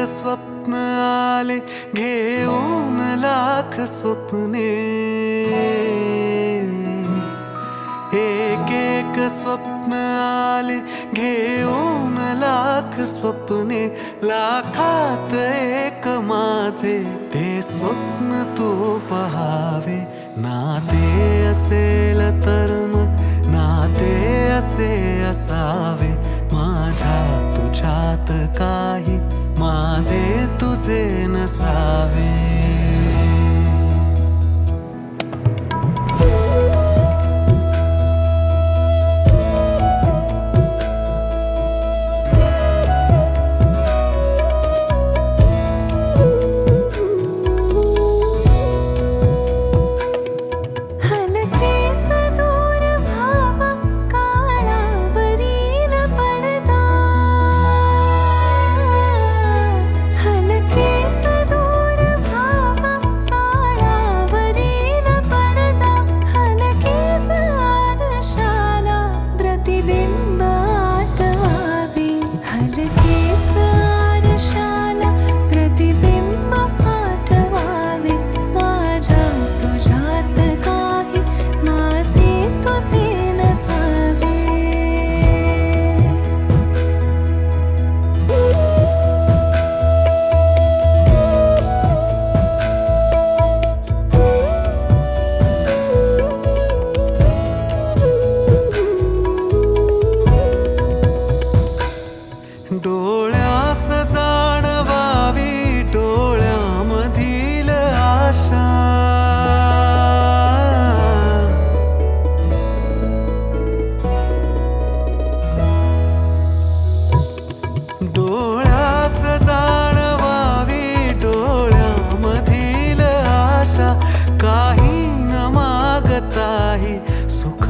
स्वप्न आले घेऊन लाख स्वप्ने, एक एक स्वप्न आले घेऊन लाख स्वप्ने, लाखात एक माझे ते स्वप्न तू पहावे. नाते असेल तर मग नाते असे असावे, माझ्या तुझ्यात काही माझे तुझे नसावे. डोळ्यास जाणवावी डोळ्यामधील आशा, डोळ्यास जाणवावी डोळ्यामधील आशा, काही न मागताही सुख